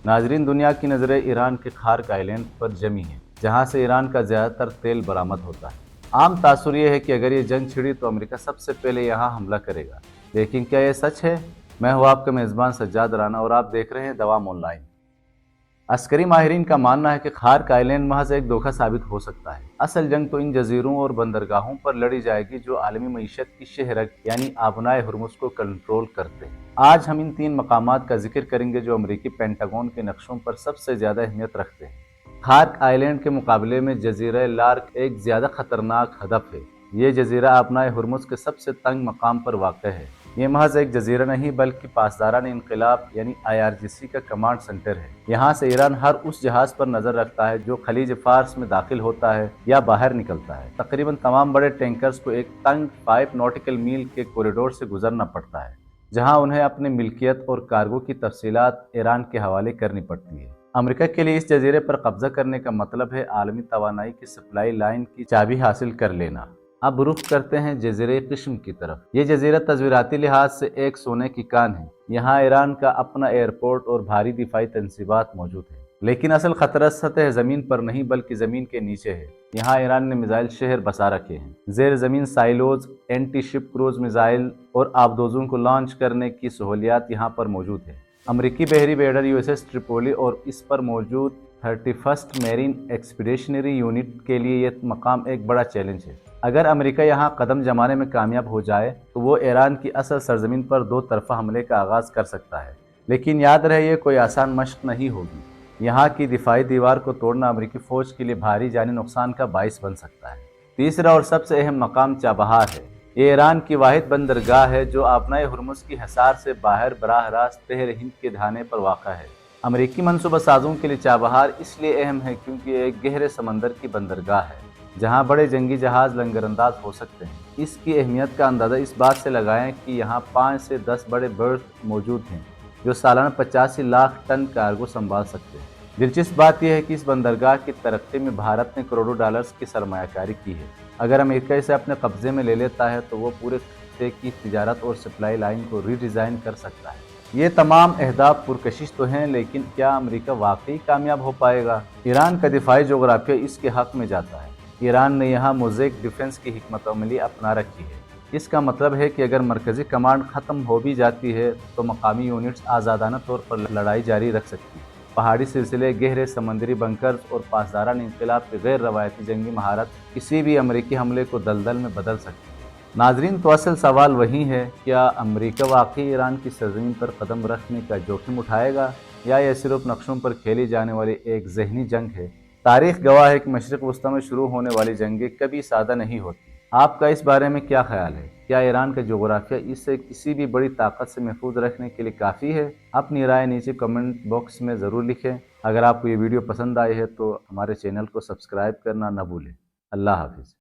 नाजरीन, दुनिया की नज़रें ईरान के खार्क आइलैंड पर जमी हैं, जहां से ईरान का ज़्यादातर तेल बरामद होता है। आम तासुर ये है कि अगर ये जंग छिड़ी तो अमेरिका सबसे पहले यहाँ हमला करेगा। लेकिन क्या ये सच है? मैं हूँ आपका मेज़बान सज्जाद राना और आप देख रहे हैं दवाम ऑनलाइन। अस्करी माहिरीन का मानना है कि खार्क आइलैंड महज एक धोखा साबित हो सकता है। असल जंग तो इन जजीरों और बंदरगाहों पर लड़ी जाएगी जो आलमी मईशत की शहरक यानी आबनाए हुर्मुज को कंट्रोल करते हैं। आज हम इन 3 मकामात का जिक्र करेंगे जो अमरीकी पेंटागन के नक्शों पर सबसे ज्यादा अहमियत रखते हैं। खार्क आइलैंड के मुकाबले में जजीरा लार्क एक ज्यादा खतरनाक हदफ है। ये जजीरा आबनाए हुर्मुज के सबसे तंग मकाम पर वाक़ है। ये महज एक जजीरा नहीं बल्कि पासदारान इनकलाब यानी IRGC का कमांड सेंटर है। यहाँ से ईरान हर उस जहाज पर नजर रखता है जो खलीज फार्स में दाखिल होता है या बाहर निकलता है। तकरीबन तमाम बड़े टैंकर्स को एक तंग 5 नॉटिकल मील के कॉरिडोर से गुजरना पड़ता है, जहाँ उन्हें अपनी मिल्कियत और कार्गो की तफसीलात ईरान के हवाले करनी पड़ती है। अमेरिका के लिए इस जजीरे पर कब्जा करने का मतलब है आलमी तवानाई की सप्लाई लाइन की चाबी हासिल कर लेना। अब रुख करते हैं जजीरे किस्म की तरफ। ये जजीरा तस्वीराती लिहाज से एक सोने की कान है। यहाँ ईरान का अपना एयरपोर्ट और भारी दिफाई तंसीबात मौजूद है। लेकिन असल खतरा सतह जमीन पर नहीं बल्कि जमीन के नीचे है। यहाँ ईरान ने मिसाइल शहर बसा रखे हैं। जेर जमीन silos, anti ship cruise missile और आबदोजों को लॉन्च करने की सहूलियात यहाँ पर मौजूद है। अमरीकी बहरी बेडर USS ट्रिपोली और इस पर मौजूद 31st मेरीन एक्सपीडिशनरी यूनिट के लिए यह मकाम एक बड़ा चैलेंज है। अगर अमेरिका यहाँ कदम जमाने में कामयाब हो जाए तो वो ईरान की असल सरजमीन पर 2 तरफा हमले का आगाज कर सकता है। लेकिन याद रहे, ये कोई आसान मशक नहीं होगी। यहाँ की दिफाई दीवार को तोड़ना अमेरिकी फौज के लिए भारी जानी नुकसान का बाइस बन सकता है। तीसरा और सबसे अहम मकाम चाबहार है। ये ईरान की वाहिद बंदरगाह है जो आबनाए हुर्मुज की हिसार से बाहर बराह रास्त तहर हिंद के ढाने पर वाक़ा है। अमरीकी मनसूबा साजों के लिए चाबहार इसलिए अहम है क्योंकि ये एक गहरे समंदर की बंदरगाह है जहां बड़े जंगी जहाज लंगरअंदाज हो सकते हैं। इसकी अहमियत का अंदाज़ा इस बात से लगाएं कि यहाँ 5 से 10 बड़े बर्थ मौजूद हैं जो सालाना 85 लाख टन कार्गो संभाल सकते हैं। दिलचस्प बात यह है कि इस बंदरगाह की तरक्की में भारत ने करोड़ों डॉलर्स की सरमायाकारी की है। अगर अमेरिका इसे अपने कब्जे में ले लेता है तो वो पूरे खत्े की तिजारत और सप्लाई लाइन को रीडिज़ाइन कर सकता है। ये तमाम अहदाफ पुरकशिश तो हैं, लेकिन क्या अमेरिका वाकई कामयाब हो पाएगा? ईरान का दिफाई जोग्राफिया इसके हक में जाता है। ईरान ने यहाँ मोज़ेक डिफेंस की हिकमत अमली अपना रखी है। इसका मतलब है कि अगर मरकज़ी कमांड ख़त्म हो भी जाती है तो मकामी यूनिट्स आज़ादाना तौर पर लड़ाई जारी रख सकती है। पहाड़ी सिलसिले, गहरे समंदरी बंकर्स और पासदारान इनकलाब की गैर रवायती जंगी महारत किसी भी अमरीकी हमले को दलदल में बदल सकती है। नाजरीन, तो असल सवाल वही है, क्या अमरीका वाकई ईरान की सरजमीन पर कदम रखने का जोखिम उठाएगा या यह सिर्फ नक्शों पर खेली जाने वाली एक जहनी जंग है? तारीख गवाह है कि मशरिक़ वस्ता में शुरू होने वाली जंगें कभी सादा नहीं होती। आपका इस बारे में क्या ख्याल है? क्या ईरान का जोग्राफिया इसे किसी भी बड़ी ताकत से महफूज रखने के लिए काफ़ी है? अपनी राय नीचे कमेंट बॉक्स में ज़रूर लिखें। अगर आपको ये वीडियो पसंद आई है तो हमारे चैनल को सब्सक्राइब करना न भूलें। अल्लाह हाफिज़।